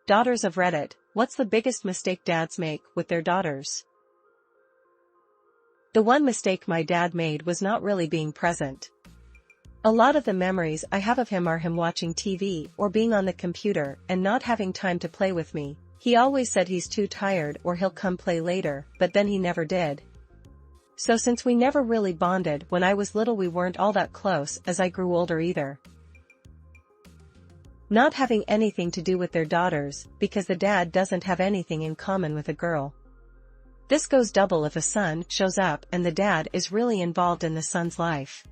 Daughters of Reddit, what's the biggest mistake dads make with their daughters? The one mistake my dad made was not really being present. A lot of the memories I have of him are him watching TV or being on the computer and not having time to play with me. He always said he's too tired or he'll come play later, but then he never did. So since we never really bonded when I was little, we weren't all that close as I grew older either. Not having anything to do with their daughters because the dad doesn't have anything in common with a girl. This goes double if a son shows up and the dad is really involved in the son's life.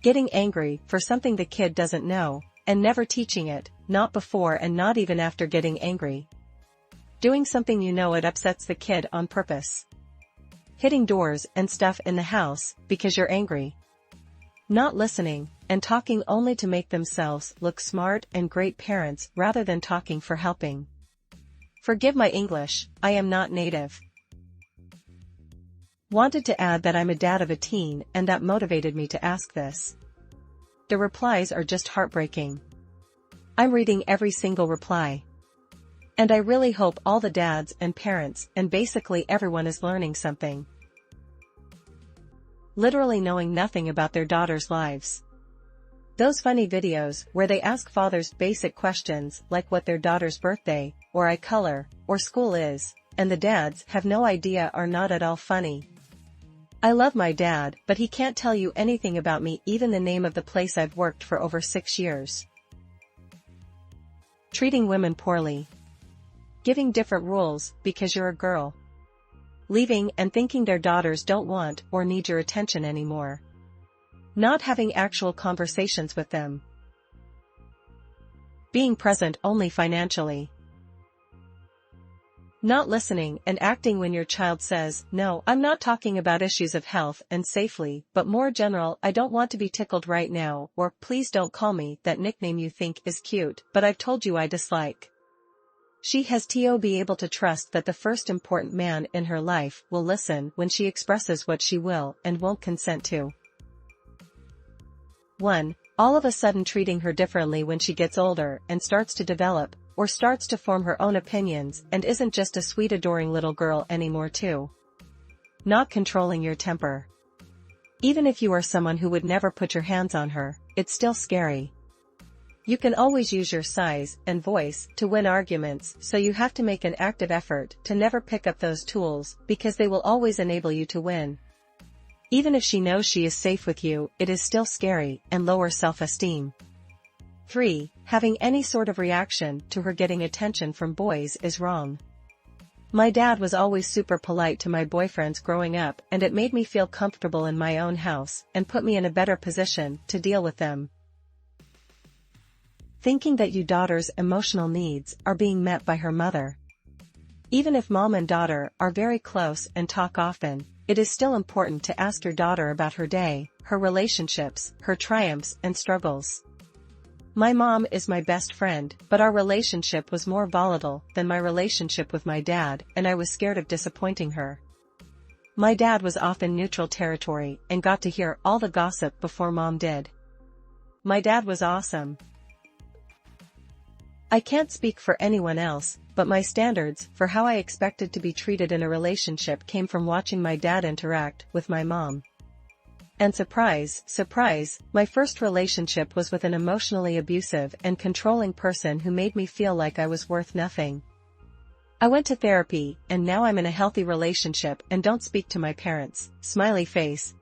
Getting angry for something the kid doesn't know, and never teaching it, not before and not even after getting angry. Doing something you know it upsets the kid on purpose. Hitting doors and stuff in the house because you're angry. Not listening, and talking only to make themselves look smart and great parents rather than talking for helping. Forgive my English, I am not native. Wanted to add that I'm a dad of a teen and that motivated me to ask this. The replies are just heartbreaking. I'm reading every single reply. And I really hope all the dads and parents and basically everyone is learning something. Literally knowing nothing about their daughters' lives. Those funny videos where they ask fathers basic questions like what their daughter's birthday, or eye color, or school is, and the dads have no idea are not at all funny. I love my dad, but he can't tell you anything about me, even the name of the place I've worked for over 6 years. Treating women poorly. Giving different rules because you're a girl. Leaving and thinking their daughters don't want or need your attention anymore. Not having actual conversations with them. Being present only financially. Not listening and acting when your child says, "No, I'm not talking about issues of health and safely, but more general, I don't want to be tickled right now," or "Please don't call me that nickname you think is cute, but I've told you I dislike." She has to be able to trust that the first important man in her life will listen when she expresses what she will and won't consent to. 1. All of a sudden treating her differently when she gets older and starts to develop, or starts to form her own opinions and isn't just a sweet adoring little girl anymore. 2. Not controlling your temper. Even if you are someone who would never put your hands on her, it's still scary. You can always use your size and voice to win arguments, so you have to make an active effort to never pick up those tools because they will always enable you to win. Even if she knows she is safe with you, it is still scary and lower self-esteem. 3. Having any sort of reaction to her getting attention from boys is wrong. My dad was always super polite to my boyfriends growing up, and it made me feel comfortable in my own house and put me in a better position to deal with them. Thinking that your daughter's emotional needs are being met by her mother. Even if mom and daughter are very close and talk often, it is still important to ask your daughter about her day, her relationships, her triumphs and struggles. My mom is my best friend, but our relationship was more volatile than my relationship with my dad, and I was scared of disappointing her. My dad was often neutral territory and got to hear all the gossip before mom did. My dad was awesome. I can't speak for anyone else, but my standards for how I expected to be treated in a relationship came from watching my dad interact with my mom. And surprise, surprise, my first relationship was with an emotionally abusive and controlling person who made me feel like I was worth nothing. I went to therapy, and now I'm in a healthy relationship and don't speak to my parents. Smiley face.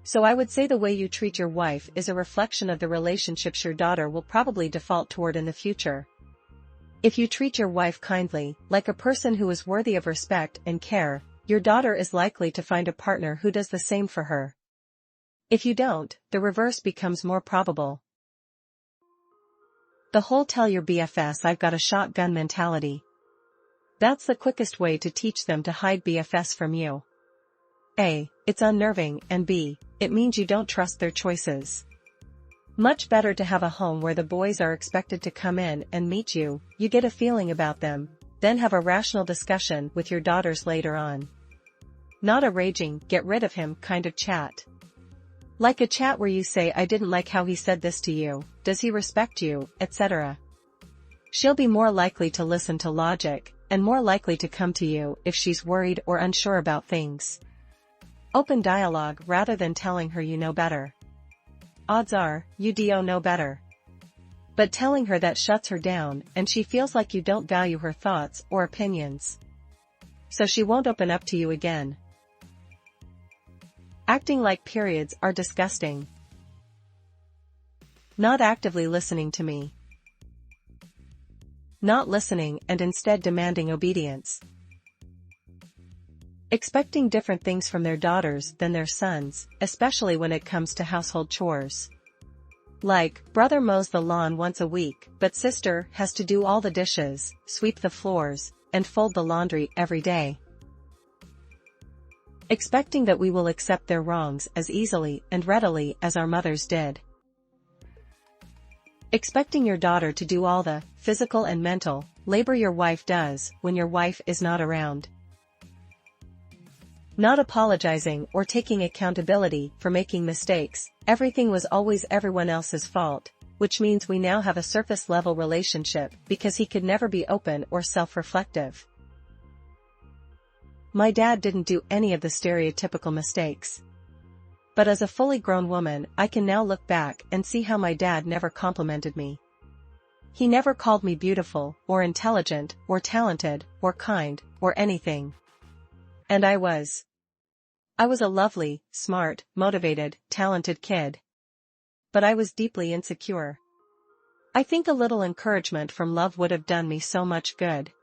So I would say the way you treat your wife is a reflection of the relationships your daughter will probably default toward in the future. If you treat your wife kindly, like a person who is worthy of respect and care, your daughter is likely to find a partner who does the same for her. If you don't, the reverse becomes more probable. The whole tell your BFS I've got a shotgun mentality. That's the quickest way to teach them to hide BFS from you. A. It's unnerving, and B. It means you don't trust their choices. Much better to have a home where the boys are expected to come in and meet you, you get a feeling about them, then have a rational discussion with your daughters later on. Not a raging, get rid of him kind of chat. Like a chat where you say I didn't like how he said this to you, does he respect you, etc. She'll be more likely to listen to logic, and more likely to come to you if she's worried or unsure about things. Open dialogue rather than telling her you know better. Odds are, you do know better. But telling her that shuts her down, and she feels like you don't value her thoughts or opinions. So she won't open up to you again. Acting like periods are disgusting. Not actively listening to me. Not listening and instead demanding obedience. Expecting different things from their daughters than their sons, especially when it comes to household chores. Like, brother mows the lawn once a week, but sister has to do all the dishes, sweep the floors, and fold the laundry every day. Expecting that we will accept their wrongs as easily and readily as our mothers did. Expecting your daughter to do all the physical and mental labor your wife does when your wife is not around. Not apologizing or taking accountability for making mistakes. Everything was always everyone else's fault, which means we now have a surface-level relationship because he could never be open or self-reflective. My dad didn't do any of the stereotypical mistakes. But as a fully grown woman, I can now look back and see how my dad never complimented me. He never called me beautiful, or intelligent, or talented, or kind, or anything. And I was a lovely, smart, motivated, talented kid. But I was deeply insecure. I think a little encouragement from love would have done me so much good.